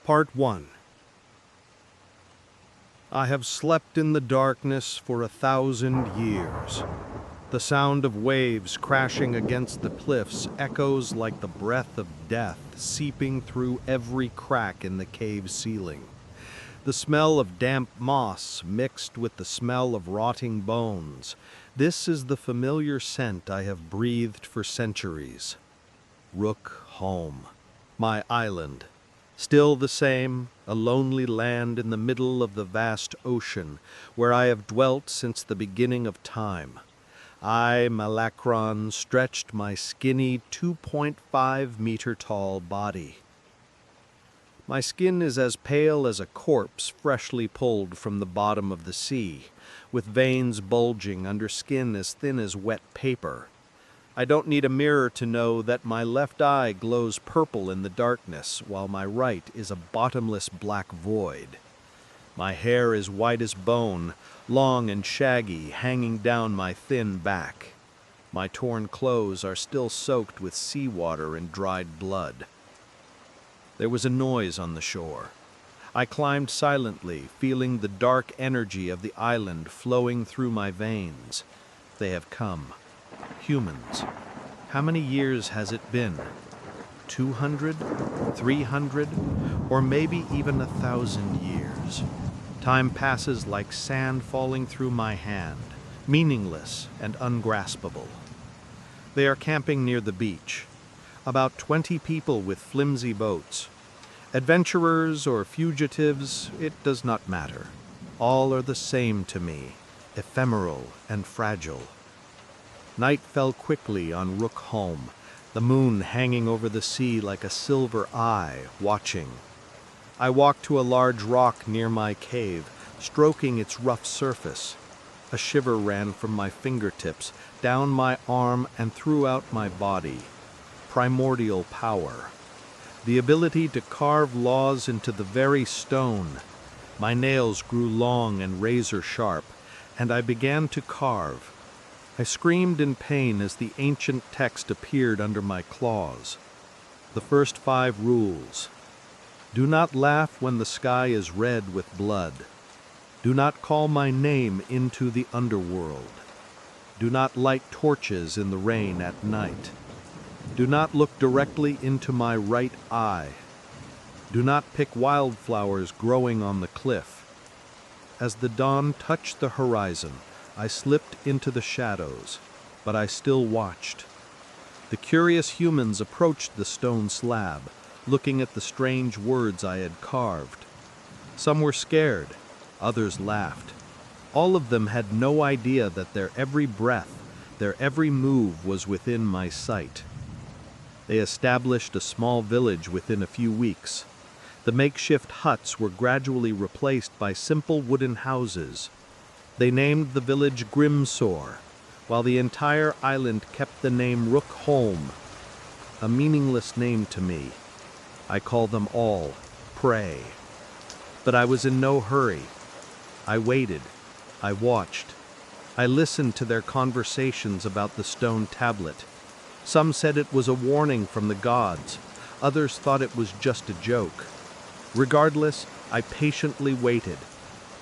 Part 1. I have slept in the darkness for 1,000 years. The sound of waves crashing against the cliffs echoes like the breath of death seeping through every crack in the cave ceiling. The smell of damp moss mixed with the smell of rotting bones. This is the familiar scent I have breathed for centuries. Rook, Holm, my island. Still the same, a lonely land in the middle of the vast ocean, where I have dwelt since the beginning of time. I, Malacron, stretched my skinny 2.5-meter-tall body. My skin is as pale as a corpse freshly pulled from the bottom of the sea, with veins bulging under skin as thin as wet paper. I don't need a mirror to know that my left eye glows purple in the darkness, while my right is a bottomless black void. My hair is white as bone, long and shaggy, hanging down my thin back. My torn clothes are still soaked with seawater and dried blood. There was a noise on the shore. I climbed silently, feeling the dark energy of the island flowing through my veins. They have come. Humans. How many years has it been? 200? 300? Or maybe even 1,000 years. Time passes like sand falling through my hand, meaningless and ungraspable. They are camping near the beach. About 20 people with flimsy boats. Adventurers or fugitives, it does not matter. All are the same to me, ephemeral and fragile. Night fell quickly on Rook Holm, the moon hanging over the sea like a silver eye, watching. I walked to a large rock near my cave, stroking its rough surface. A shiver ran from my fingertips, down my arm and throughout my body. Primordial power. The ability to carve laws into the very stone. My nails grew long and razor sharp, and I began to carve. I screamed in pain as the ancient text appeared under my claws. The first 5 rules. Do not laugh when the sky is red with blood. Do not call my name into the underworld. Do not light torches in the rain at night. Do not look directly into my right eye. Do not pick wildflowers growing on the cliff. As the dawn touched the horizon, I slipped into the shadows, but I still watched. The curious humans approached the stone slab, looking at the strange words I had carved. Some were scared, others laughed. All of them had no idea that their every breath, their every move was within my sight. They established a small village within a few weeks. The makeshift huts were gradually replaced by simple wooden houses. They named the village Grimsore, while the entire island kept the name Rook Holm, a meaningless name to me. I call them all prey. But I was in no hurry. I waited. I watched. I listened to their conversations about the stone tablet. Some said it was a warning from the gods. Others thought it was just a joke. Regardless, I patiently waited,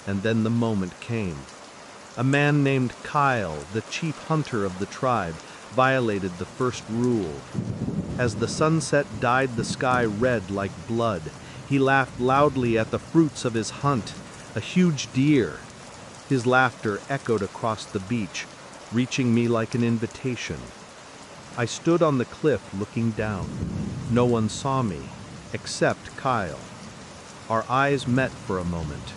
and then the moment came. A man named Kyle, the chief hunter of the tribe, violated the first rule. As the sunset dyed the sky red like blood, he laughed loudly at the fruits of his hunt, a huge deer. His laughter echoed across the beach, reaching me like an invitation. I stood on the cliff looking down. No one saw me, except Kyle. Our eyes met for a moment.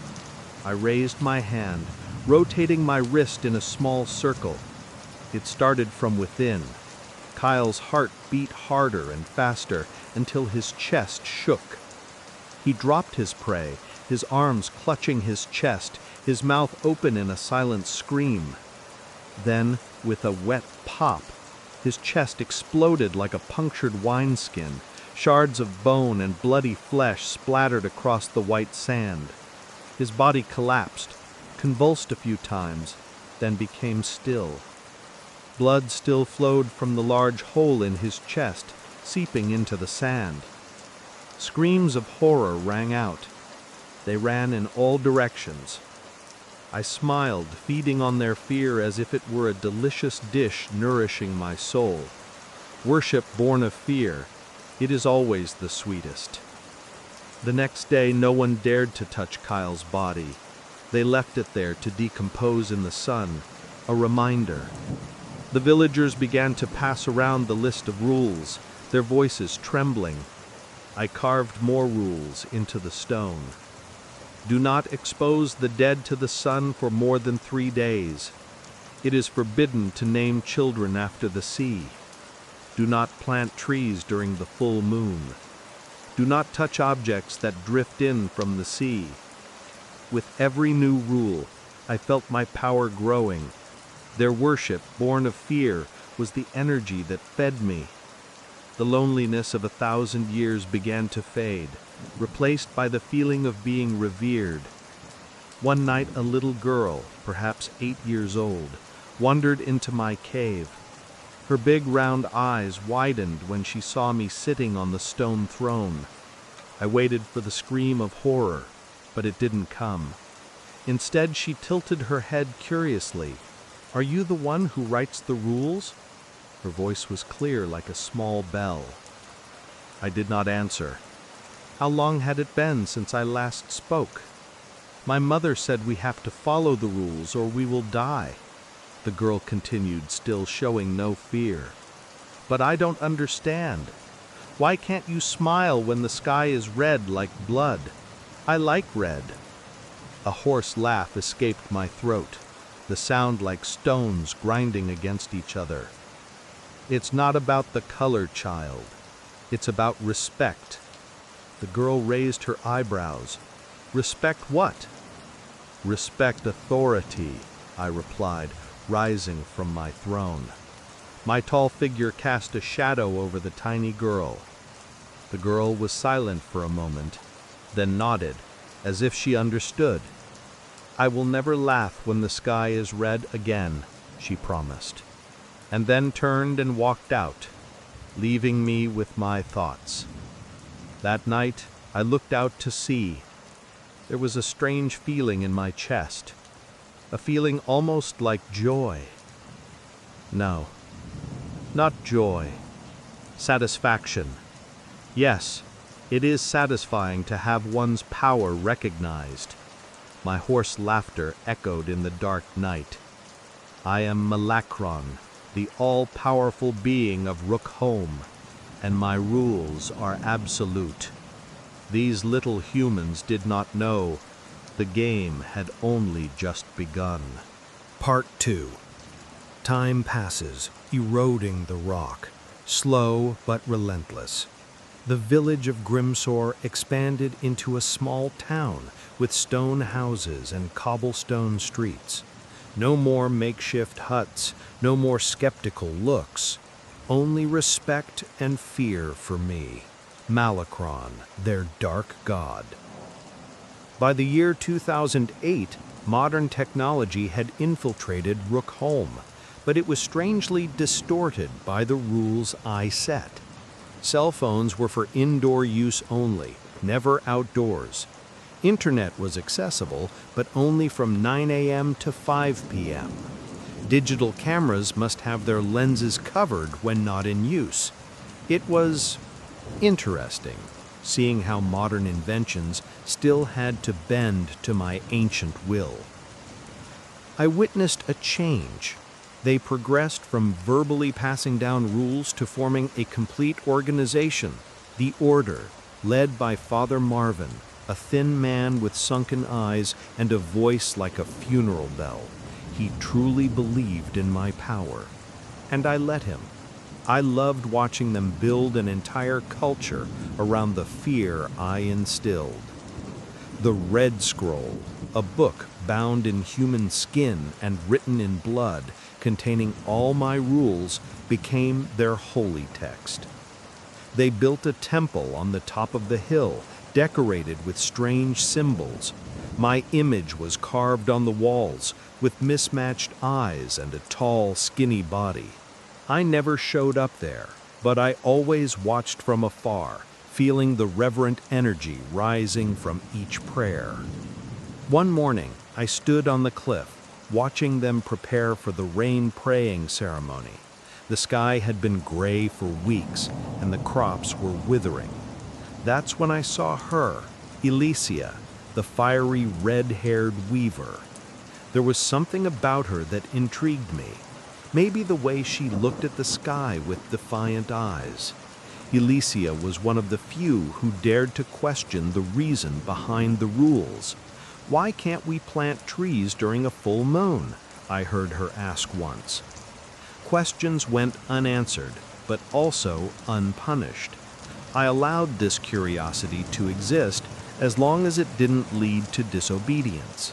I raised my hand, rotating my wrist in a small circle. It started from within. Kyle's heart beat harder and faster until his chest shook. He dropped his prey, his arms clutching his chest, his mouth open in a silent scream. Then, with a wet pop, his chest exploded like a punctured wineskin. Shards of bone and bloody flesh splattered across the white sand. His body collapsed, convulsed a few times, then became still. Blood still flowed from the large hole in his chest, seeping into the sand. Screams of horror rang out. They ran in all directions. I smiled, feeding on their fear as if it were a delicious dish nourishing my soul. Worship born of fear, it is always the sweetest. The next day, no one dared to touch Kyle's body. They left it there to decompose in the sun, a reminder. The villagers began to pass around the list of rules, their voices trembling. I carved more rules into the stone. Do not expose the dead to the sun for more than 3 days. It is forbidden to name children after the sea. Do not plant trees during the full moon. Do not touch objects that drift in from the sea. With every new rule, I felt my power growing. Their worship, born of fear, was the energy that fed me. The loneliness of 1,000 years began to fade, replaced by the feeling of being revered. One night a little girl, perhaps 8 years old, wandered into my cave. Her big round eyes widened when she saw me sitting on the stone throne. I waited for the scream of horror, but it didn't come. Instead, she tilted her head curiously. "Are you the one who writes the rules?" Her voice was clear like a small bell. I did not answer. How long had it been since I last spoke? My mother said we have to follow the rules or we will die. The girl continued, still showing no fear. But I don't understand. Why can't you smile when the sky is red like blood? I like red. A hoarse laugh escaped my throat, the sound like stones grinding against each other. It's not about the color, child. It's about respect. The girl raised her eyebrows. Respect what? Respect authority, I replied, rising from my throne. My tall figure cast a shadow over the tiny girl. The girl was silent for a moment, then nodded, as if she understood. I will never laugh when the sky is red again, she promised, and then turned and walked out, leaving me with my thoughts. That night, I looked out to sea. There was a strange feeling in my chest, a feeling almost like joy. No, not joy. Satisfaction. Yes, it is satisfying to have one's power recognized. My hoarse laughter echoed in the dark night. I am Malakron, the all-powerful being of Rook Holm, and my rules are absolute. These little humans did not know. The game had only just begun. Part 2. Time passes, eroding the rock, slow but relentless. The village of Grimsor expanded into a small town with stone houses and cobblestone streets. No more makeshift huts, no more skeptical looks. Only respect and fear for me, Malakron, their dark god. By the year 2008, modern technology had infiltrated Rook Holm, but it was strangely distorted by the rules I set. Cell phones were for indoor use only, never outdoors. Internet was accessible, but only from 9 a.m. to 5 p.m. Digital cameras must have their lenses covered when not in use. It was interesting, seeing how modern inventions still had to bend to my ancient will. I witnessed a change. They progressed from verbally passing down rules to forming a complete organization, the Order, led by Father Marvin, a thin man with sunken eyes and a voice like a funeral bell. He truly believed in my power, and I let him. I loved watching them build an entire culture around the fear I instilled. The Red Scroll, a book bound in human skin and written in blood, containing all my rules, became their holy text. They built a temple on the top of the hill, decorated with strange symbols. My image was carved on the walls, with mismatched eyes and a tall, skinny body. I never showed up there, but I always watched from afar, feeling the reverent energy rising from each prayer. One morning, I stood on the cliff, watching them prepare for the rain praying ceremony. The sky had been gray for weeks, and the crops were withering. That's when I saw her, Elysia, the fiery red-haired weaver. There was something about her that intrigued me. Maybe the way she looked at the sky with defiant eyes. Elysia was one of the few who dared to question the reason behind the rules. "Why can't we plant trees during a full moon?" I heard her ask once. Questions went unanswered, but also unpunished. I allowed this curiosity to exist as long as it didn't lead to disobedience.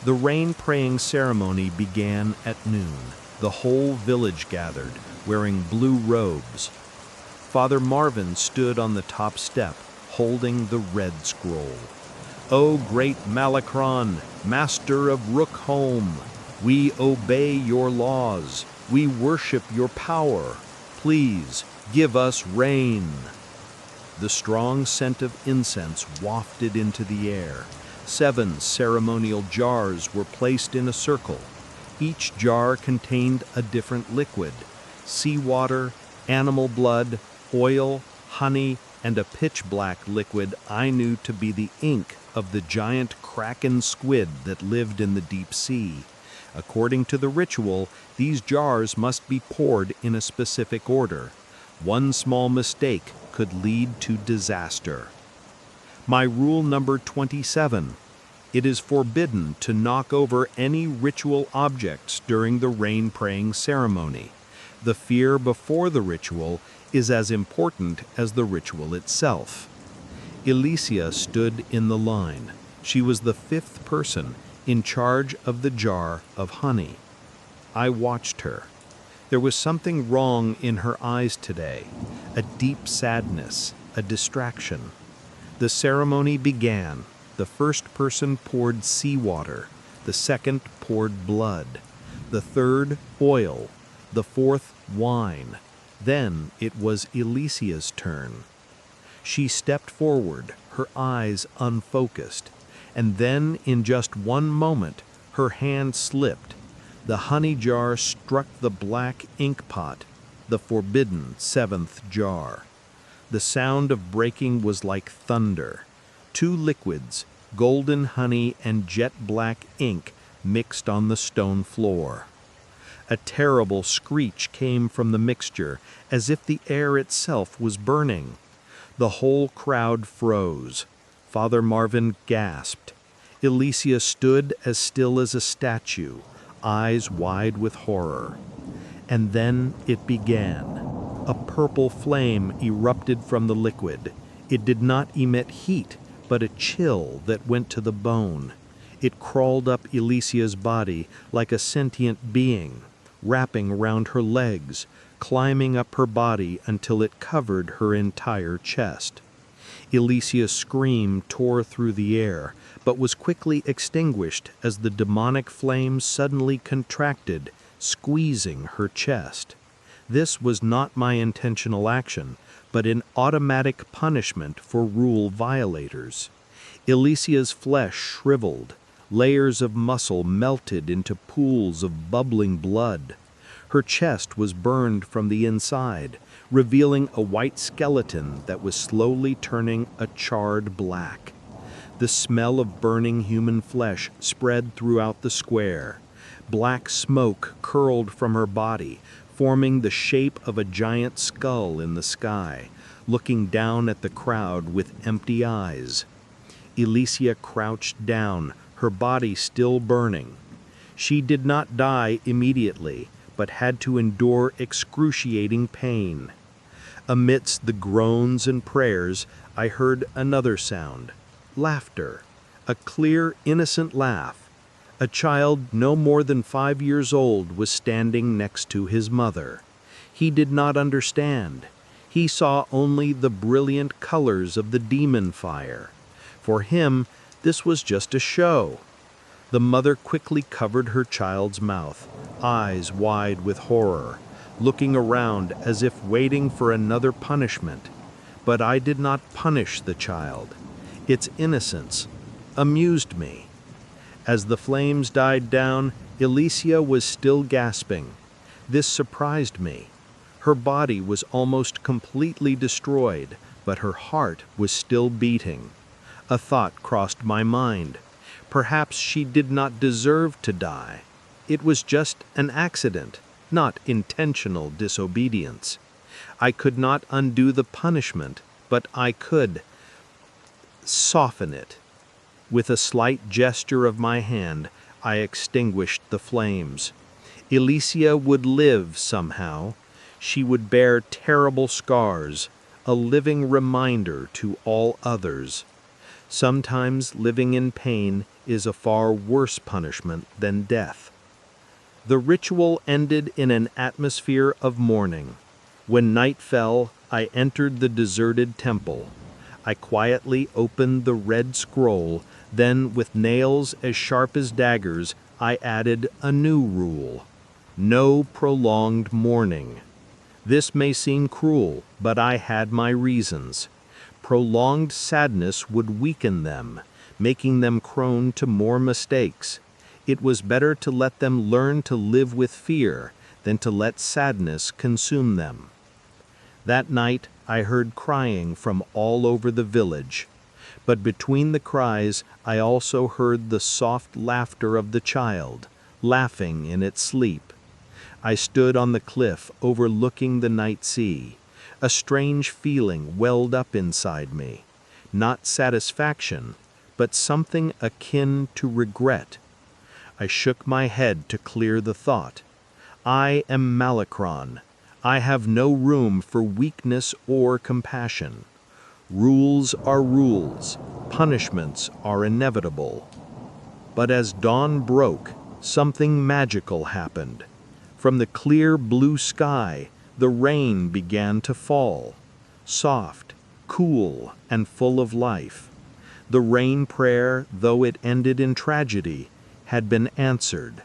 The rain-praying ceremony began at noon. The whole village gathered, wearing blue robes. Father Marvin stood on the top step, holding the red scroll. "O great Malacron, master of Rook Holm, we obey your laws. We worship your power. Please give us rain." The strong scent of incense wafted into the air. 7 ceremonial jars were placed in a circle. Each jar contained a different liquid: seawater, animal blood, oil, honey, and a pitch-black liquid I knew to be the ink of the giant kraken squid that lived in the deep sea. According to the ritual, these jars must be poured in a specific order. One small mistake could lead to disaster. My rule number 27. It is forbidden to knock over any ritual objects during the rain-praying ceremony. The fear before the ritual is as important as the ritual itself. Elysia stood in the line. She was the 5th person in charge of the jar of honey. I watched her. There was something wrong in her eyes today, a deep sadness, a distraction. The ceremony began. The first person poured seawater, the second poured blood, the third oil, the fourth wine. Then it was Elysia's turn. She stepped forward, her eyes unfocused, and then in just one moment her hand slipped. The honey jar struck the black ink pot, the forbidden 7th jar. The sound of breaking was like thunder. 2 liquids, golden honey and jet black ink, mixed on the stone floor. A terrible screech came from the mixture, as if the air itself was burning. The whole crowd froze. Father Marvin gasped. Elysia stood as still as a statue, eyes wide with horror. And then it began. A purple flame erupted from the liquid. It did not emit heat, but a chill that went to the bone. It crawled up Elysia's body like a sentient being, wrapping around her legs, climbing up her body until it covered her entire chest. Elysia's scream tore through the air, but was quickly extinguished as the demonic flame suddenly contracted, squeezing her chest. This was not my intentional action, but an automatic punishment for rule violators. Elysia's flesh shriveled. Layers of muscle melted into pools of bubbling blood. Her chest was burned from the inside, revealing a white skeleton that was slowly turning a charred black. The smell of burning human flesh spread throughout the square. Black smoke curled from her body, forming the shape of a giant skull in the sky, looking down at the crowd with empty eyes. Elysia crouched down, her body still burning. She did not die immediately, but had to endure excruciating pain. Amidst the groans and prayers, I heard another sound: laughter, a clear, innocent laugh. A child no more than 5 years old was standing next to his mother. He did not understand. He saw only the brilliant colors of the demon fire. For him, this was just a show. The mother quickly covered her child's mouth, eyes wide with horror, looking around as if waiting for another punishment. But I did not punish the child. Its innocence amused me. As the flames died down, Alicia was still gasping. This surprised me. Her body was almost completely destroyed, but her heart was still beating. A thought crossed my mind. Perhaps she did not deserve to die. It was just an accident, not intentional disobedience. I could not undo the punishment, but I could soften it. With a slight gesture of my hand, I extinguished the flames. Alicia would live somehow. She would bear terrible scars, a living reminder to all others. Sometimes living in pain is a far worse punishment than death. The ritual ended in an atmosphere of mourning. When night fell, I entered the deserted temple. I quietly opened the red scroll, then with nails as sharp as daggers, I added a new rule. No prolonged mourning. This may seem cruel, but I had my reasons. Prolonged sadness would weaken them, making them prone to more mistakes. It was better to let them learn to live with fear than to let sadness consume them. That night I heard crying from all over the village. But between the cries I also heard the soft laughter of the child, laughing in its sleep. I stood on the cliff overlooking the night sea. A strange feeling welled up inside me. Not satisfaction, but something akin to regret. I shook my head to clear the thought. I am Malachron. I have no room for weakness or compassion. Rules are rules. Punishments are inevitable. But as dawn broke, something magical happened. From the clear blue sky, the rain began to fall. Soft, cool, and full of life. The rain prayer, though it ended in tragedy, had been answered.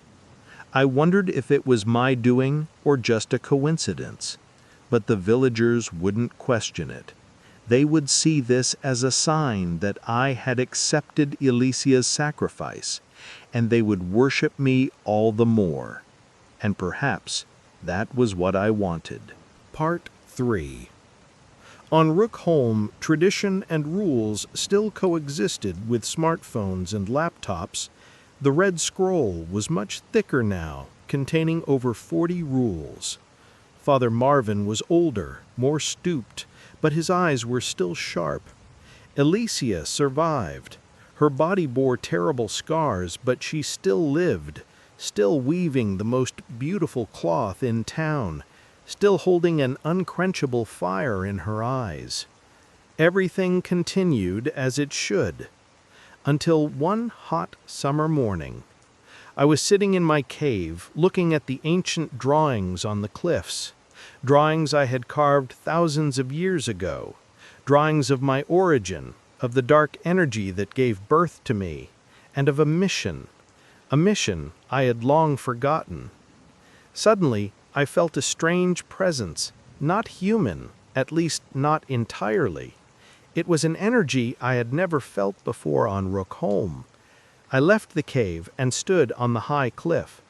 I wondered if it was my doing or just a coincidence. But the villagers wouldn't question it. They would see this as a sign that I had accepted Alicia's sacrifice, and they would worship me all the more. And perhaps that was what I wanted. Part 3. On Rook Holm, tradition and rules still coexisted with smartphones and laptops. The red scroll was much thicker now, containing over 40 rules. Father Marvin was older, more stooped, but his eyes were still sharp. Alicia survived. Her body bore terrible scars, but she still lived, still weaving the most beautiful cloth in town, still holding an unquenchable fire in her eyes. Everything continued as it should, until one hot summer morning. I was sitting in my cave, looking at the ancient drawings on the cliffs, drawings I had carved thousands of years ago, drawings of my origin, of the dark energy that gave birth to me, and of a mission I had long forgotten. Suddenly, I felt a strange presence, not human, at least not entirely. It was an energy I had never felt before on Rook Holm. I left the cave and stood on the high cliff.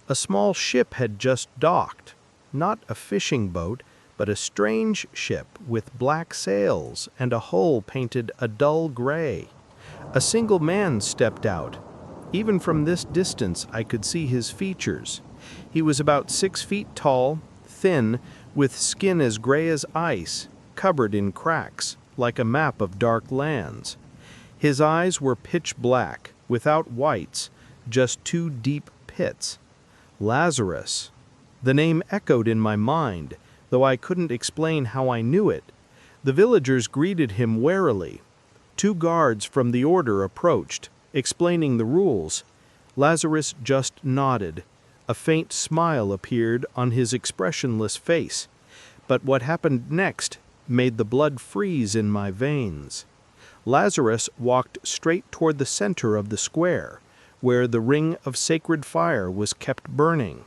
A small ship had just docked, not a fishing boat, but a strange ship with black sails and a hull painted a dull gray. A single man stepped out. Even from this distance I could see his features. He was about 6 feet tall, thin, with skin as gray as ice, covered in cracks, like a map of dark lands. His eyes were pitch black, without whites, just 2 deep pits. Lazarus. The name echoed in my mind, though I couldn't explain how I knew it. The villagers greeted him warily. 2 guards from the order approached, explaining the rules. Lazarus just nodded. A faint smile appeared on his expressionless face. But what happened next made the blood freeze in my veins. Lazarus walked straight toward the center of the square, where the ring of sacred fire was kept burning.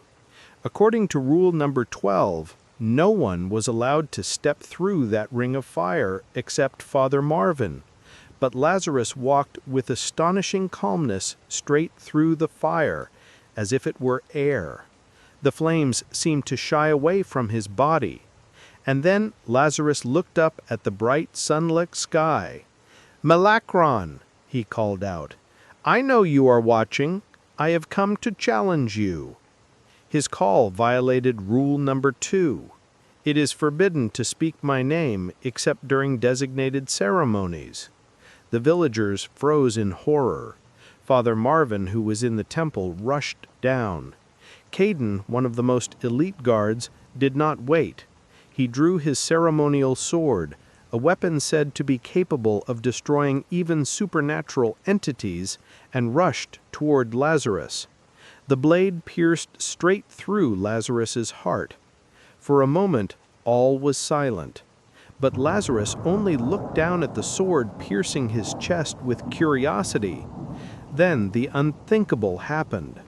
According to rule number 12, No one was allowed to step through that ring of fire except Father Marvin, but Lazarus walked with astonishing calmness straight through the fire, as if it were air. The flames seemed to shy away from his body. And then Lazarus looked up at the bright sunlit sky. "Malacron," he called out, "I know you are watching. I have come to challenge you." His call violated rule number 2. It is forbidden to speak my name except during designated ceremonies. The villagers froze in horror. Father Marvin, who was in the temple, rushed down. Caden, one of the most elite guards, did not wait. He drew his ceremonial sword, a weapon said to be capable of destroying even supernatural entities, and rushed toward Lazarus. The blade pierced straight through Lazarus's heart. For a moment, all was silent. But Lazarus only looked down at the sword piercing his chest with curiosity. Then the unthinkable happened.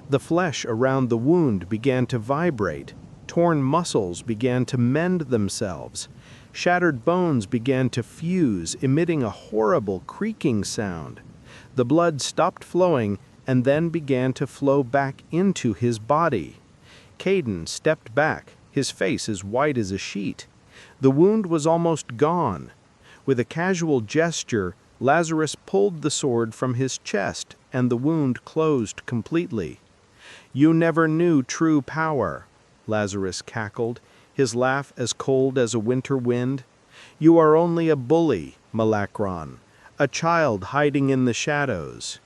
The flesh around the wound began to vibrate. Torn muscles began to mend themselves. Shattered bones began to fuse, emitting a horrible creaking sound. The blood stopped flowing and then began to flow back into his body. Caden stepped back, his face as white as a sheet. The wound was almost gone. With a casual gesture, Lazarus pulled the sword from his chest, and the wound closed completely. "You never knew true power," Lazarus cackled, his laugh as cold as a winter wind. "You are only a bully, Malacron, a child hiding in the shadows."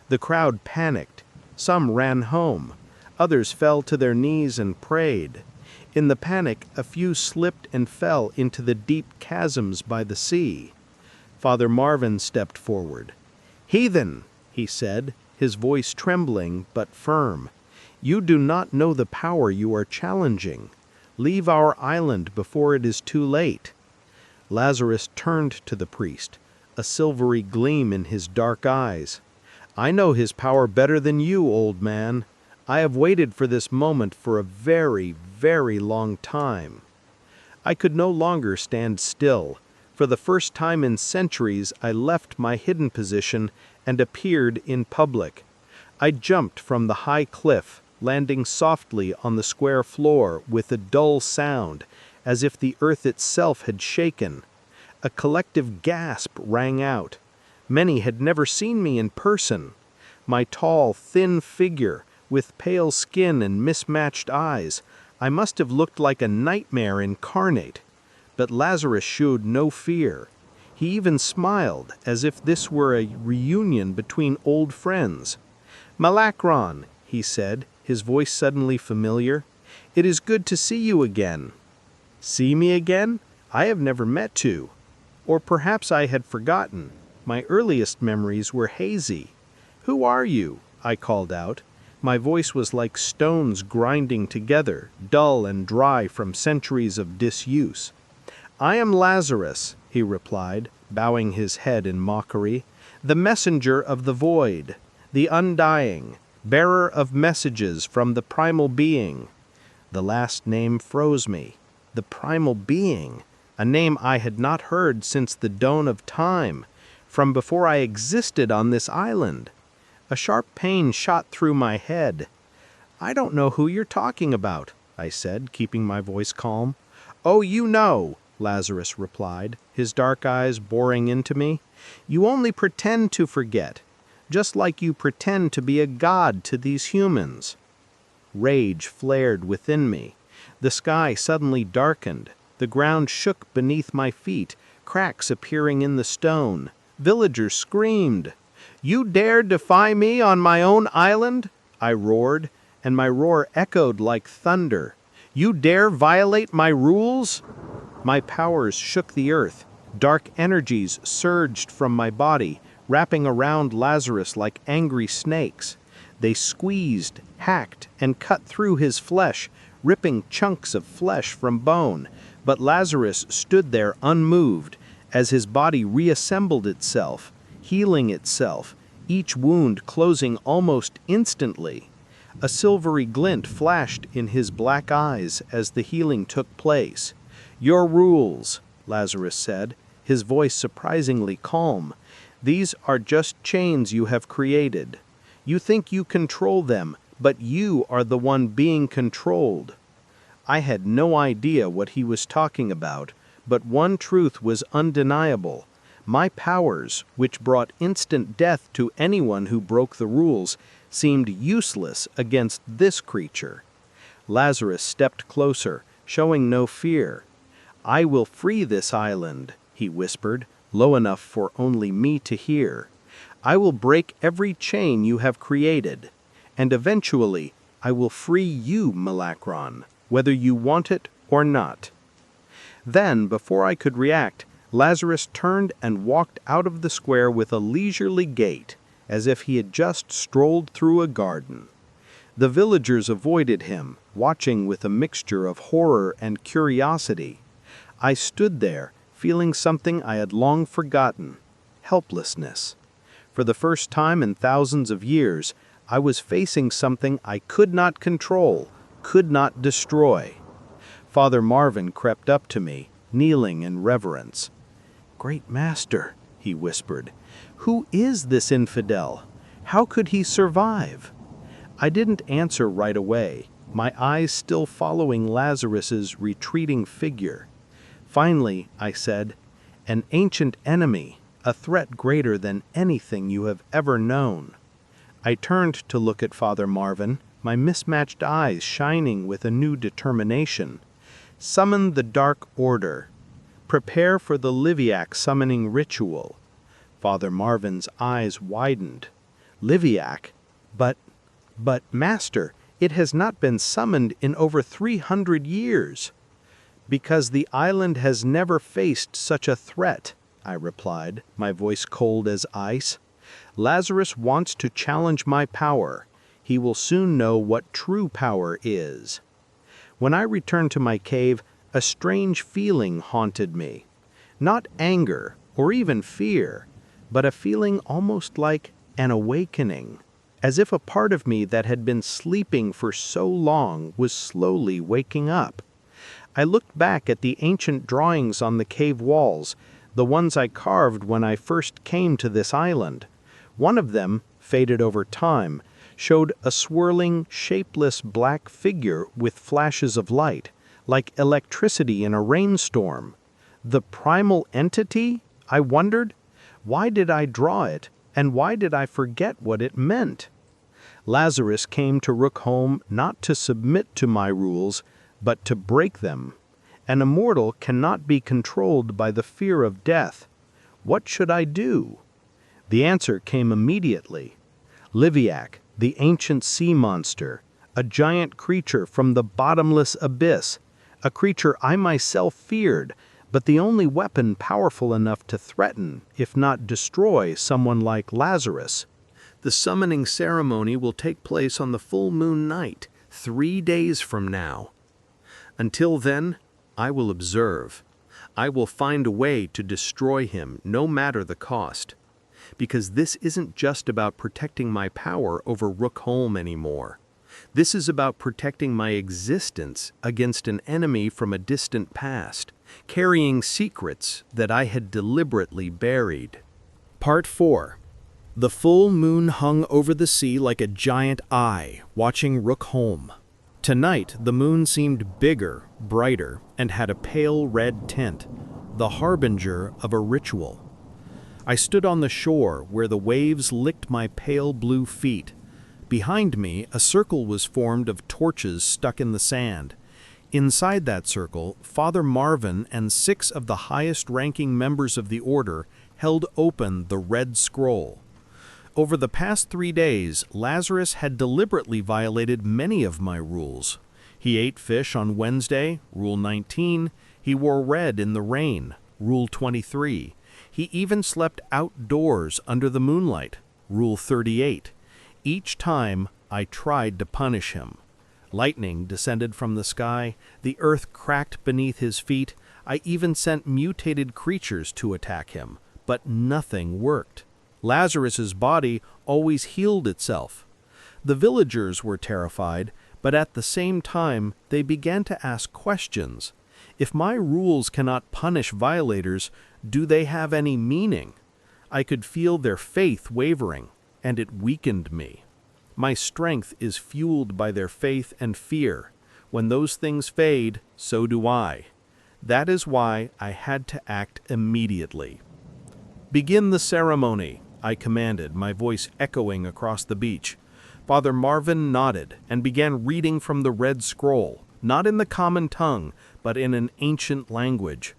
The crowd panicked. Some ran home. Others fell to their knees and prayed. In the panic, a few slipped and fell into the deep chasms by the sea. Father Marvin stepped forward. "Heathen," he said, his voice trembling but firm, "you do not know the power you are challenging. Leave our island before it is too late." Lazarus turned to the priest, a silvery gleam in his dark eyes. "I know his power better than you, old man. I have waited for this moment for a very, very long time." I could no longer stand still. For the first time in centuries, I left my hidden position and appeared in public. I jumped from the high cliff, landing softly on the square floor with a dull sound, as if the earth itself had shaken. A collective gasp rang out. Many had never seen me in person. My tall, thin figure, with pale skin and mismatched eyes, I must have looked like a nightmare incarnate. But Lazarus showed no fear. He even smiled, as if this were a reunion between old friends. "Malacron," he said, his voice suddenly familiar, "it is good to see you again." See me again? I have never met you. Or perhaps I had forgotten. My earliest memories were hazy. "Who are you?" I called out. My voice was like stones grinding together, dull and dry from centuries of disuse. "I am Lazarus," he replied, bowing his head in mockery, "the messenger of the void, the undying, bearer of messages from the primal being." The last name froze me. The primal being, a name I had not heard since the dawn of time, from before I existed on this island. A sharp pain shot through my head. "I don't know who you're talking about," I said, keeping my voice calm. "Oh, you know," Lazarus replied, his dark eyes boring into me. "You only pretend to forget, just like you pretend to be a god to these humans." Rage flared within me. The sky suddenly darkened. The ground shook beneath my feet, cracks appearing in the stone. Villagers screamed. "You dare defy me on my own island?" I roared, and my roar echoed like thunder. "You dare violate my rules?" My powers shook the earth. Dark energies surged from my body, wrapping around Lazarus like angry snakes. They squeezed, hacked, and cut through his flesh, ripping chunks of flesh from bone. But Lazarus stood there unmoved, as his body reassembled itself, healing itself, each wound closing almost instantly. A silvery glint flashed in his black eyes as the healing took place. "Your rules," Lazarus said, his voice surprisingly calm. "These are just chains you have created. You think you control them, but you are the one being controlled." I had no idea what he was talking about, but one truth was undeniable. My powers, which brought instant death to anyone who broke the rules, seemed useless against this creature. Lazarus stepped closer, showing no fear. "I will free this island," he whispered, low enough for only me to hear. "I will break every chain you have created. And eventually, I will free you, Malakron, whether you want it or not." Then, before I could react, Lazarus turned and walked out of the square with a leisurely gait, as if he had just strolled through a garden. The villagers avoided him, watching with a mixture of horror and curiosity. I stood there, feeling something I had long forgotten: helplessness. For the first time in thousands of years, I was facing something I could not control, could not destroy. Father Marvin crept up to me, kneeling in reverence. "Great Master," he whispered, "who is this infidel? How could he survive?" I didn't answer right away, my eyes still following Lazarus's retreating figure. Finally, I said, "An ancient enemy, a threat greater than anything you have ever known." I turned to look at Father Marvin, my mismatched eyes shining with a new determination. "Summon the Dark Order. Prepare for the Liviac summoning ritual." Father Marvin's eyes widened. "Liviac? But, Master, it has not been summoned in over 300 years. "Because the island has never faced such a threat," I replied, my voice cold as ice. "Lazarus wants to challenge my power. He will soon know what true power is." When I returned to my cave, a strange feeling haunted me. Not anger or even fear, but a feeling almost like an awakening, as if a part of me that had been sleeping for so long was slowly waking up. I looked back at the ancient drawings on the cave walls, the ones I carved when I first came to this island. One of them, faded over time, showed a swirling, shapeless black figure with flashes of light, like electricity in a rainstorm. The primal entity? I wondered. Why did I draw it, and why did I forget what it meant? Lazarus came to Rook Holm not to submit to my rules, but to break them. An immortal cannot be controlled by the fear of death. What should I do? The answer came immediately. Liviac, the ancient sea monster, a giant creature from the bottomless abyss, a creature I myself feared, but the only weapon powerful enough to threaten, if not destroy, someone like Lazarus. The summoning ceremony will take place on the full moon night, 3 days from now. Until then, I will observe. I will find a way to destroy him, no matter the cost. Because this isn't just about protecting my power over Rook Holm anymore. This is about protecting my existence against an enemy from a distant past, carrying secrets that I had deliberately buried. Part 4. The full moon hung over the sea like a giant eye, watching Rook Holm. Tonight, the moon seemed bigger, brighter, and had a pale red tint, the harbinger of a ritual. I stood on the shore where the waves licked my pale blue feet. Behind me, a circle was formed of torches stuck in the sand. Inside that circle, Father Marvin and 6 of the highest-ranking members of the order held open the red scroll. Over the past 3 days, Lazarus had deliberately violated many of my rules. He ate fish on Wednesday, Rule 19. He wore red in the rain, Rule 23. He even slept outdoors under the moonlight, Rule 38. Each time, I tried to punish him. Lightning descended from the sky, the earth cracked beneath his feet. I even sent mutated creatures to attack him, but nothing worked. Lazarus's body always healed itself. The villagers were terrified, but at the same time they began to ask questions. If my rules cannot punish violators, do they have any meaning? I could feel their faith wavering, and it weakened me. My strength is fueled by their faith and fear. When those things fade, so do I. That is why I had to act immediately. "Begin the ceremony," I commanded, my voice echoing across the beach. Father Marvin nodded and began reading from the red scroll, not in the common tongue, but in an ancient language.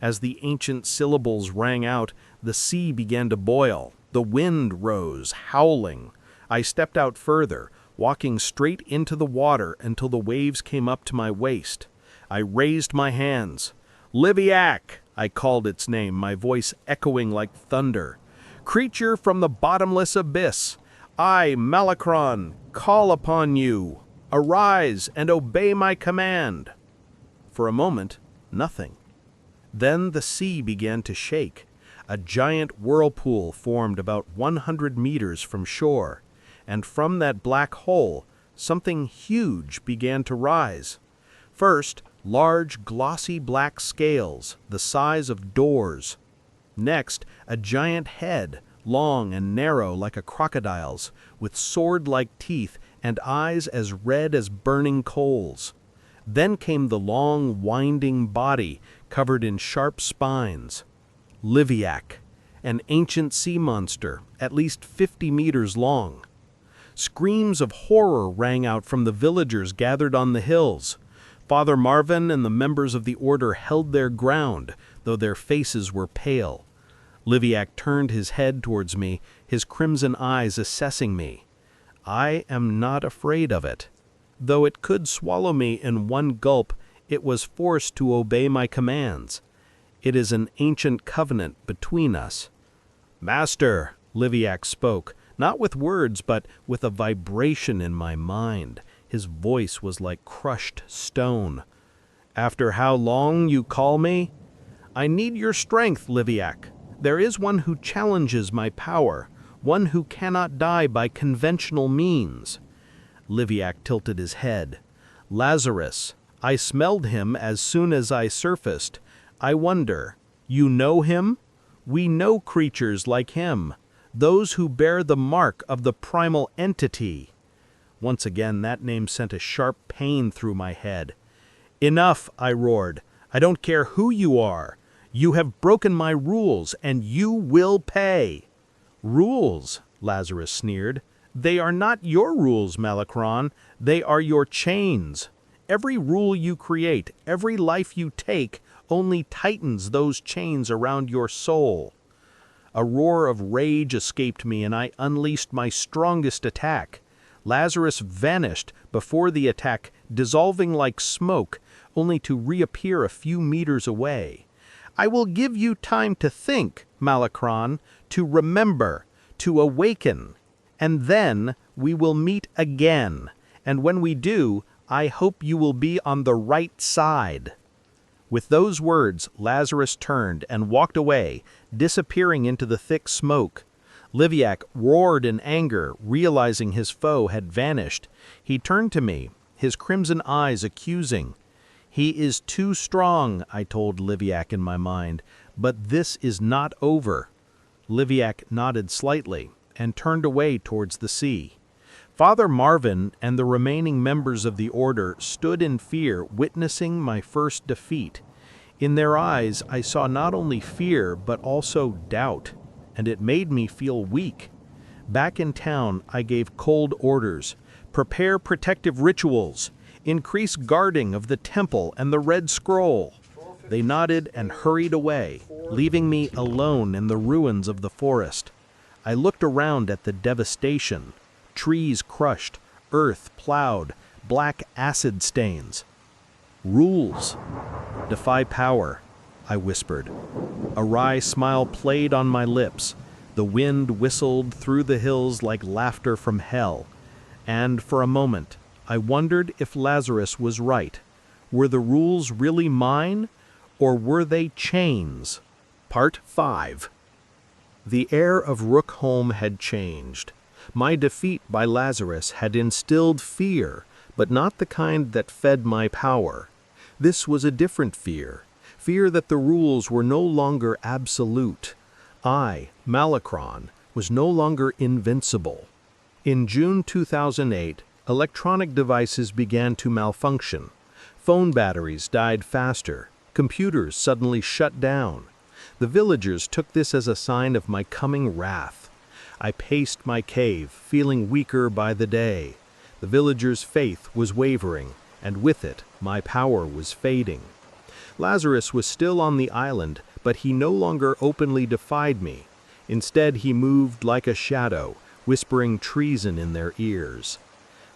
As the ancient syllables rang out, the sea began to boil. The wind rose, howling. I stepped out further, walking straight into the water until the waves came up to my waist. I raised my hands. "Liviak!" I called its name, my voice echoing like thunder. "Creature from the bottomless abyss, I, Malachron, call upon you. Arise and obey my command." For a moment, nothing. Then the sea began to shake. A giant whirlpool formed about 100 meters from shore, and from that black hole, something huge began to rise. First, large, glossy black scales, the size of doors. Next, a giant head, long and narrow like a crocodile's, with sword-like teeth and eyes as red as burning coals. Then came the long, winding body covered in sharp spines. Liviak, an ancient sea monster, at least 50 meters long. Screams of horror rang out from the villagers gathered on the hills. Father Marvin and the members of the order held their ground, though their faces were pale. Liviak turned his head towards me, his crimson eyes assessing me. I am not afraid of it. Though it could swallow me in one gulp, it was forced to obey my commands. It is an ancient covenant between us. "Master," Liviak spoke, not with words, but with a vibration in my mind. His voice was like crushed stone. "After how long you call me? I need your strength, Liviak. There is one who challenges my power, one who cannot die by conventional means." Liviak tilted his head. "Lazarus, I smelled him as soon as I surfaced. I wonder, you know him? We know creatures like him, those who bear the mark of the primal entity." Once again, that name sent a sharp pain through my head. "Enough," I roared. "I don't care who you are. You have broken my rules, and you will pay." "Rules?" Lazarus sneered. "They are not your rules, Malachron. They are your chains. Every rule you create, every life you take, only tightens those chains around your soul." A roar of rage escaped me, and I unleashed my strongest attack. Lazarus vanished before the attack, dissolving like smoke, only to reappear a few meters away. "I will give you time to think, Malachron, to remember, to awaken, and then we will meet again. And when we do, I hope you will be on the right side." With those words, Lazarus turned and walked away, disappearing into the thick smoke. Liviak roared in anger, realizing his foe had vanished. He turned to me, his crimson eyes accusing. "He is too strong," I told Liviak in my mind, "but this is not over." Liviak nodded slightly and turned away towards the sea. Father Marvin and the remaining members of the order stood in fear, witnessing my first defeat. In their eyes, I saw not only fear, but also doubt, and it made me feel weak. Back in town, I gave cold orders. Prepare protective rituals. Increase guarding of the temple and the Red Scroll. They nodded and hurried away, leaving me alone in the ruins of the forest. I looked around at the devastation. Trees crushed, earth plowed, black acid stains. "Rules. Defy power," I whispered. A wry smile played on my lips. The wind whistled through the hills like laughter from hell. And for a moment, I wondered if Lazarus was right. Were the rules really mine, or were they chains? Part 5. The air of Rook Holm had changed. My defeat by Lazarus had instilled fear, but not the kind that fed my power. This was a different fear, fear that the rules were no longer absolute. I, Malachron, was no longer invincible. In June 2008, electronic devices began to malfunction. Phone batteries died faster. Computers suddenly shut down. The villagers took this as a sign of my coming wrath. I paced my cave, feeling weaker by the day. The villagers' faith was wavering, and with it, my power was fading. Lazarus was still on the island, but he no longer openly defied me. Instead, he moved like a shadow, whispering treason in their ears.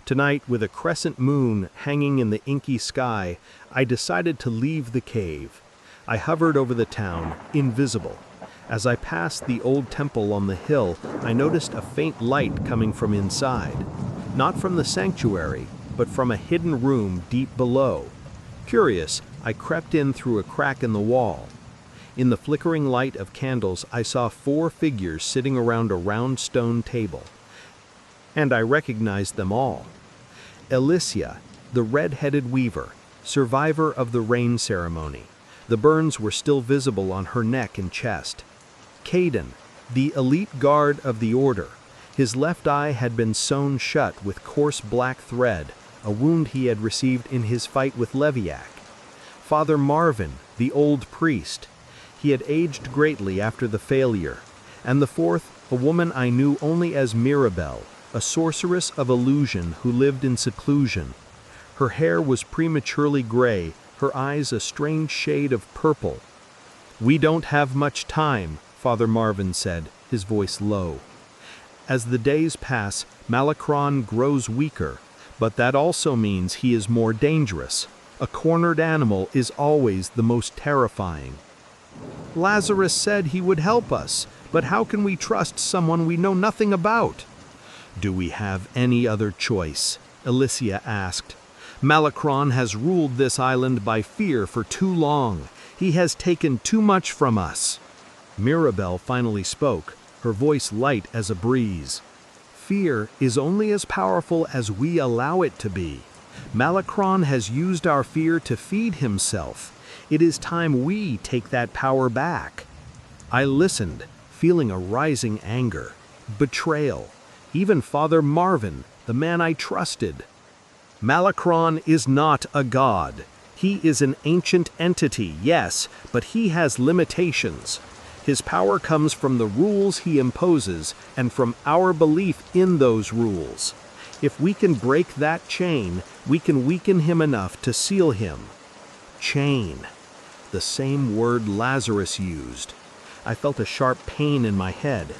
Tonight, with a crescent moon hanging in the inky sky, I decided to leave the cave. I hovered over the town, invisible. As I passed the old temple on the hill, I noticed a faint light coming from inside. Not from the sanctuary, but from a hidden room deep below. Curious, I crept in through a crack in the wall. In the flickering light of candles, I saw 4 figures sitting around a round stone table. And I recognized them all. Alicia, the red-headed weaver, survivor of the rain ceremony. The burns were still visible on her neck and chest. Caden, the elite guard of the order. His left eye had been sewn shut with coarse black thread, a wound he had received in his fight with Leviac. Father Marvin, the old priest. He had aged greatly after the failure. And the fourth, a woman I knew only as Mirabelle, a sorceress of illusion who lived in seclusion. Her hair was prematurely gray, her eyes a strange shade of purple. "We don't have much time," Father Marvin said, his voice low. As the days pass, Malachron grows weaker, but that also means he is more dangerous. A cornered animal is always the most terrifying. "Lazarus said he would help us, but how can we trust someone we know nothing about?" "Do we have any other choice?" Alicia asked. "Malachron has ruled this island by fear for too long. He has taken too much from us." Mirabelle finally spoke, her voice light as a breeze. "Fear is only as powerful as we allow it to be. Malachron has used our fear to feed himself. It is time we take that power back." I listened, feeling a rising anger, betrayal. Even Father Marvin, the man I trusted. "Malachron is not a god. He is an ancient entity, yes, but he has limitations. His power comes from the rules he imposes and from our belief in those rules. If we can break that chain, we can weaken him enough to seal him." Chain. The same word Lazarus used. I felt a sharp pain in my head.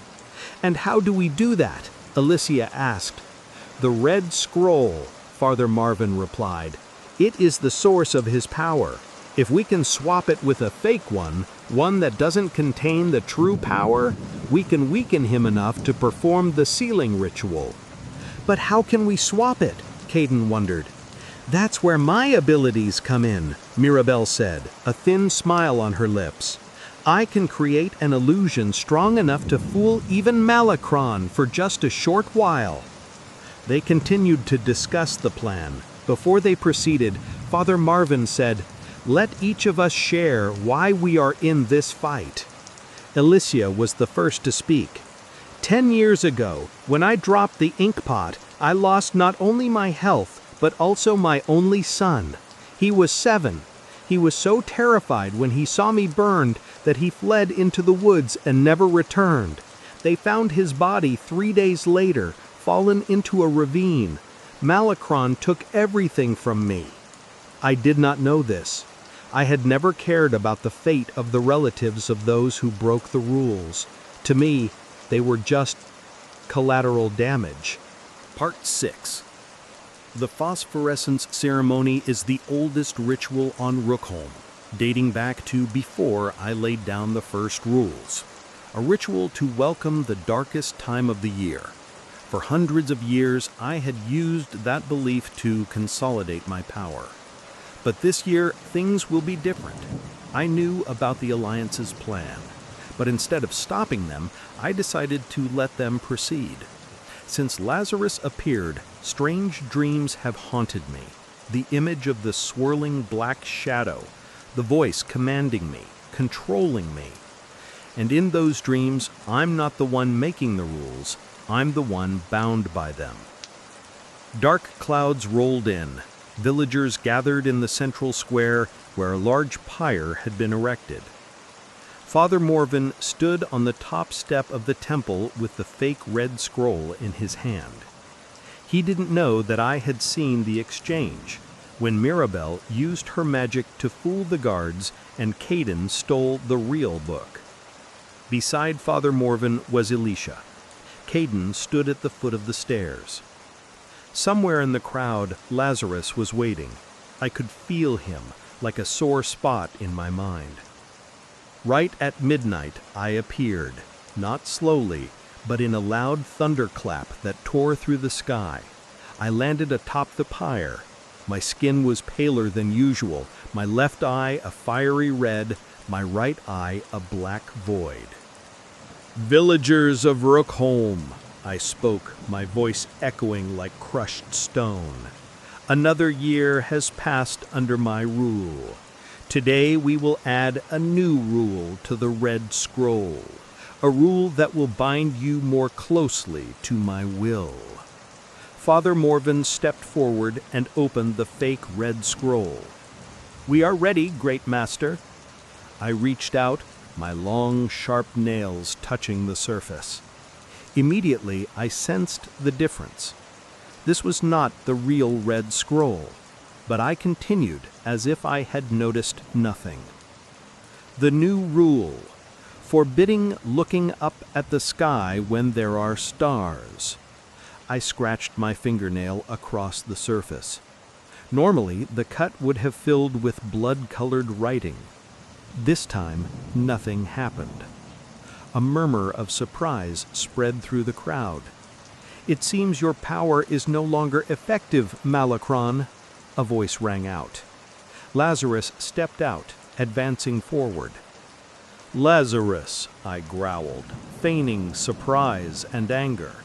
"And how do we do that?" Alicia asked. "The red scroll," Father Marvin replied. "It is the source of his power. If we can swap it with a fake one, one that doesn't contain the true power, we can weaken him enough to perform the sealing ritual." "But how can we swap it?" Caden wondered. "That's where my abilities come in," Mirabelle said, a thin smile on her lips. "I can create an illusion strong enough to fool even Malachron for just a short while." They continued to discuss the plan. Before they proceeded, Father Marvin said, "Let each of us share why we are in this fight." Alicia was the first to speak. 10 years ago, when I dropped the ink pot, I lost not only my health, but also my only son. He was 7. He was so terrified when he saw me burned that he fled into the woods and never returned. They found his body 3 days later, fallen into a ravine. Malachron took everything from me. I did not know this. I had never cared about the fate of the relatives of those who broke the rules. To me, they were just collateral damage. Part 6. The phosphorescence ceremony is the oldest ritual on Rook, dating back to before I laid down the first rules. A ritual to welcome the darkest time of the year. For hundreds of years, I had used that belief to consolidate my power. But this year, things will be different. I knew about the Alliance's plan, but instead of stopping them, I decided to let them proceed. Since Lazarus appeared, strange dreams have haunted me. The image of the swirling black shadow, the voice commanding me, controlling me. And in those dreams, I'm not the one making the rules, I'm the one bound by them. Dark clouds rolled in. Villagers gathered in the central square where a large pyre had been erected. Father Morven stood on the top step of the temple with the fake red scroll in his hand. He didn't know that I had seen the exchange, when Mirabelle used her magic to fool the guards and Caden stole the real book. Beside Father Morven was Elisha. Caden stood at the foot of the stairs. Somewhere in the crowd, Lazarus was waiting. I could feel him, like a sore spot in my mind. Right at midnight, I appeared, not slowly, but in a loud thunderclap that tore through the sky. I landed atop the pyre. My skin was paler than usual, my left eye a fiery red, my right eye a black void. "Villagers of Rook, Holm," I spoke, my voice echoing like crushed stone. "Another year has passed under my rule. Today we will add a new rule to the Red Scroll, a rule that will bind you more closely to my will." Father Morven stepped forward and opened the fake Red Scroll. "We are ready, Great Master." I reached out, my long, sharp nails touching the surface. Immediately, I sensed the difference. This was not the real Red Scroll, but I continued as if I had noticed nothing. The new rule, forbidding looking up at the sky when there are stars. I scratched my fingernail across the surface. Normally, the cut would have filled with blood-colored writing. This time, nothing happened. A murmur of surprise spread through the crowd. "It seems your power is no longer effective, Malacron," a voice rang out. Lazarus stepped out, advancing forward. "Lazarus," I growled, feigning surprise and anger.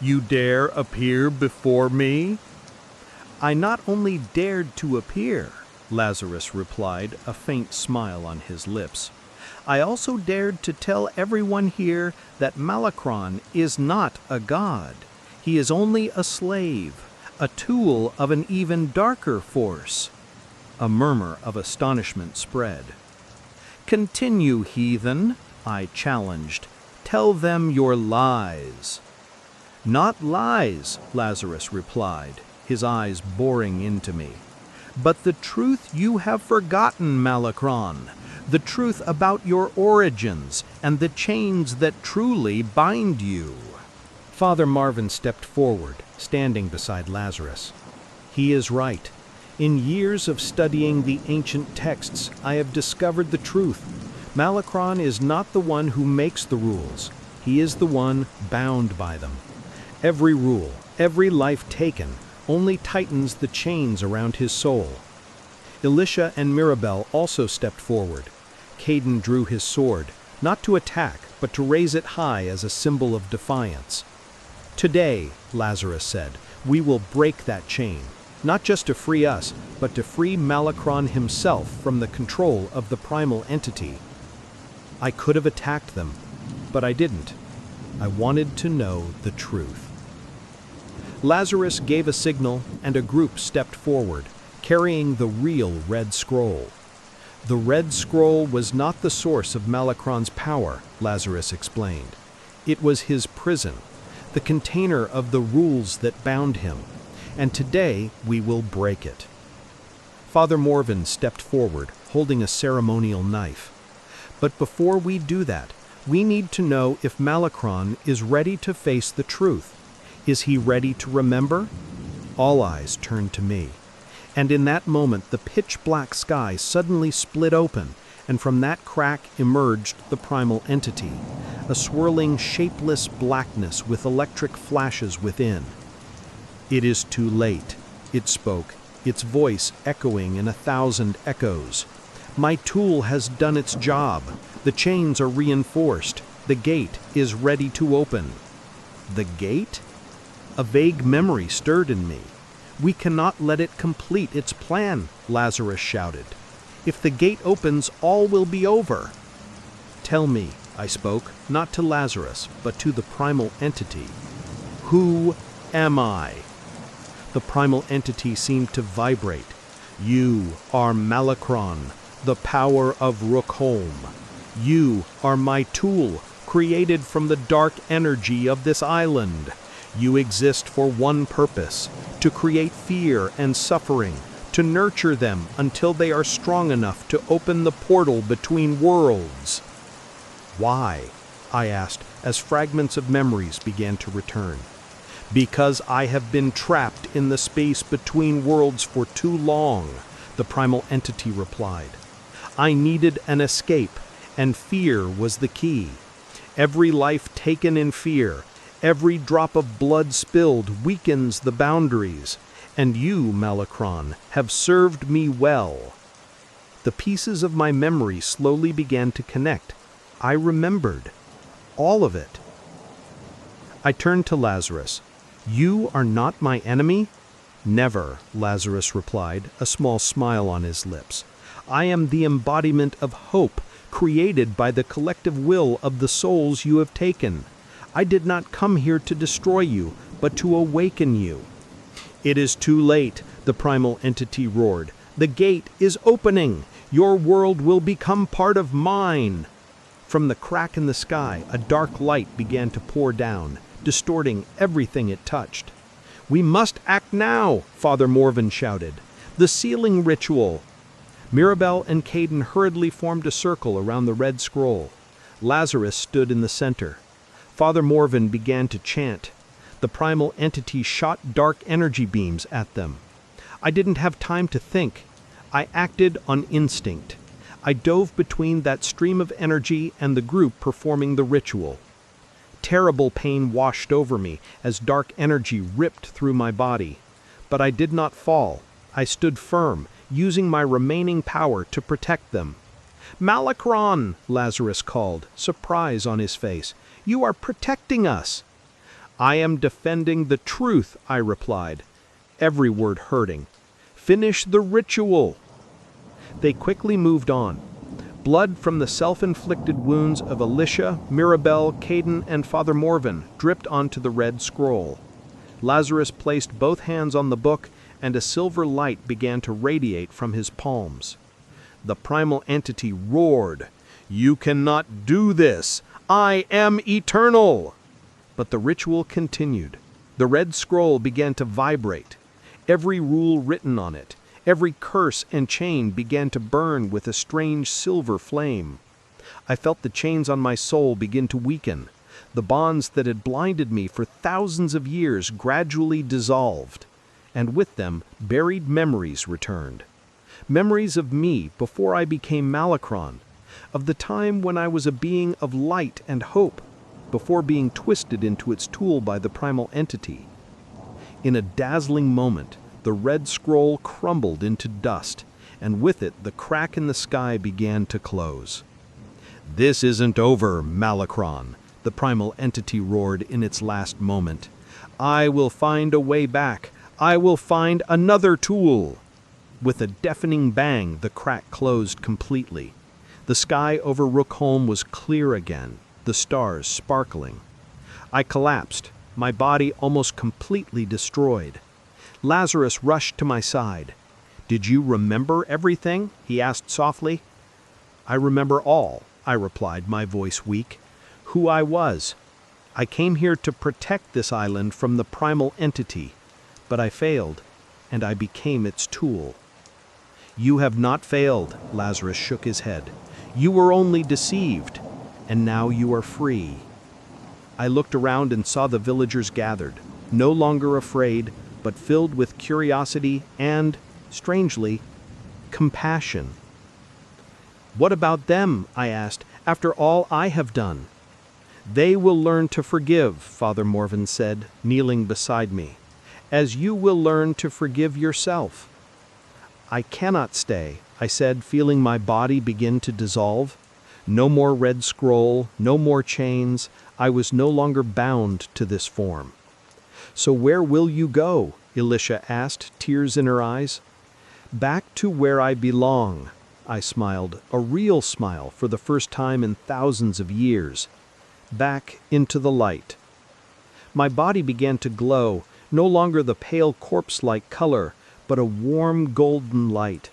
"You dare appear before me?" "I not only dared to appear," Lazarus replied, a faint smile on his lips. "I also dared to tell everyone here that Malacron is not a god. He is only a slave, a tool of an even darker force." A murmur of astonishment spread. "Continue, heathen," I challenged. "Tell them your lies." "Not lies," Lazarus replied, his eyes boring into me, "but the truth you have forgotten, Malacron, the truth about your origins and the chains that truly bind you." Father Marvin stepped forward, standing beside Lazarus. "He is right. In years of studying the ancient texts, I have discovered the truth. Malacron is not the one who makes the rules. He is the one bound by them. Every rule, every life taken, only tightens the chains around his soul." Elisha and Mirabelle also stepped forward. Caden drew his sword, not to attack, but to raise it high as a symbol of defiance. "Today," Lazarus said, "we will break that chain, not just to free us, but to free Malacron himself from the control of the primal entity." I could have attacked them, but I didn't. I wanted to know the truth. Lazarus gave a signal, and a group stepped forward, carrying the real Red Scroll. The Red Scroll was not the source of Malacron's power, Lazarus explained. It was his prison, the container of the rules that bound him, and today we will break it. Father Morven stepped forward, holding a ceremonial knife. "But before we do that, we need to know if Malacron is ready to face the truth. Is he ready to remember?" All eyes turned to me. And in that moment, the pitch-black sky suddenly split open, and from that crack emerged the primal entity, a swirling, shapeless blackness with electric flashes within. "It is too late," it spoke, its voice echoing in 1,000 echoes. "My tool has done its job. The chains are reinforced. The gate is ready to open." The gate? A vague memory stirred in me. "We cannot let it complete its plan," Lazarus shouted. "If the gate opens, all will be over." "Tell me," I spoke, not to Lazarus, but to the primal entity. "Who am I?" The primal entity seemed to vibrate. "You are Malachron, the power of Rook Holm. You are my tool, created from the dark energy of this island. You exist for one purpose, to create fear and suffering, to nurture them until they are strong enough to open the portal between worlds." "Why?" I asked, as fragments of memories began to return. "Because I have been trapped in the space between worlds for too long," the primal entity replied. "I needed an escape, and fear was the key. Every life taken in fear, every drop of blood spilled weakens the boundaries, and you, Malachron, have served me well." The pieces of my memory slowly began to connect. I remembered. All of it. I turned to Lazarus. "You are not my enemy?" "Never," Lazarus replied, a small smile on his lips. "I am the embodiment of hope, created by the collective will of the souls you have taken. I did not come here to destroy you, but to awaken you." "It is too late," the primal entity roared. "The gate is opening. Your world will become part of mine." From the crack in the sky, a dark light began to pour down, distorting everything it touched. "We must act now," Father Morven shouted. "The sealing ritual." Mirabelle and Caden hurriedly formed a circle around the red scroll. Lazarus stood in the center. Father Morven began to chant. The primal entity shot dark energy beams at them. I didn't have time to think. I acted on instinct. I dove between that stream of energy and the group performing the ritual. Terrible pain washed over me as dark energy ripped through my body. But I did not fall. I stood firm, using my remaining power to protect them. "Malachron!" Lazarus called, surprise on his face. "You are protecting us!" "I am defending the truth," I replied, every word hurting. "Finish the ritual!" They quickly moved on. Blood from the self-inflicted wounds of Alicia, Mirabelle, Caden, and Father Morven dripped onto the red scroll. Lazarus placed both hands on the book, and a silver light began to radiate from his palms. The primal entity roared, "You cannot do this! I am eternal!" But the ritual continued. The red scroll began to vibrate. Every rule written on it, every curse and chain began to burn with a strange silver flame. I felt the chains on my soul begin to weaken. The bonds that had blinded me for thousands of years gradually dissolved, and with them buried memories returned. Memories of me before I became Malachron, of the time when I was a being of light and hope, before being twisted into its tool by the primal entity. In a dazzling moment, the red scroll crumbled into dust, and with it the crack in the sky began to close. "This isn't over, Malachron," the primal entity roared in its last moment. "I will find a way back. I will find another tool." With a deafening bang, the crack closed completely. The sky over Rook Holm was clear again, the stars sparkling. I collapsed, my body almost completely destroyed. Lazarus rushed to my side. "Did you remember everything?" he asked softly. "I remember all," I replied, my voice weak. "Who I was. I came here to protect this island from the primal entity, but I failed, and I became its tool." "You have not failed," Lazarus shook his head. "You were only deceived, and now you are free." I looked around and saw the villagers gathered, no longer afraid, but filled with curiosity and, strangely, compassion. "What about them?" I asked, "after all I have done?" "They will learn to forgive," Father Morven said, kneeling beside me, "as you will learn to forgive yourself." "I cannot stay," I said, feeling my body begin to dissolve. No more red scroll, no more chains. I was no longer bound to this form. "So where will you go?" Elisha asked, tears in her eyes. "Back to where I belong," I smiled, a real smile for the first time in thousands of years. "Back into the light." My body began to glow, no longer the pale corpse-like color, but a warm golden light.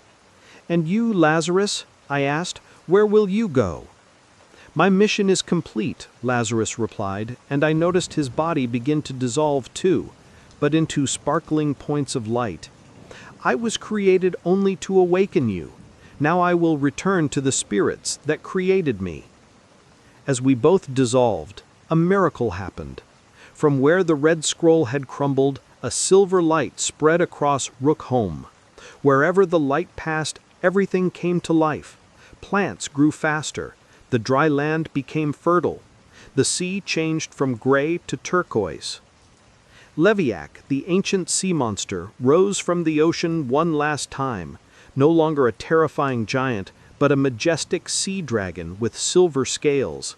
"And you, Lazarus?" I asked, "where will you go?" "My mission is complete," Lazarus replied, and I noticed his body begin to dissolve too, but into sparkling points of light. "I was created only to awaken you. Now I will return to the spirits that created me." As we both dissolved, a miracle happened. From where the red scroll had crumbled, a silver light spread across Rook Holm. Wherever the light passed, everything came to life. Plants grew faster. The dry land became fertile. The sea changed from gray to turquoise. Leviac, the ancient sea monster, rose from the ocean one last time, no longer a terrifying giant, but a majestic sea dragon with silver scales.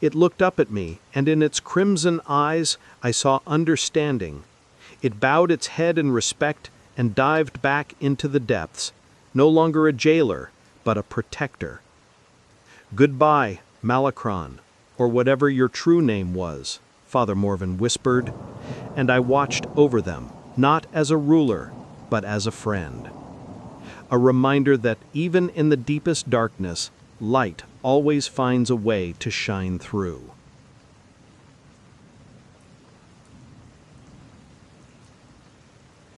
It looked up at me, and in its crimson eyes I saw understanding. It bowed its head in respect and dived back into the depths, no longer a jailer, but a protector. "Goodbye, Malachron, or whatever your true name was," Father Morven whispered, and I watched over them, not as a ruler, but as a friend. A reminder that even in the deepest darkness, light always finds a way to shine through.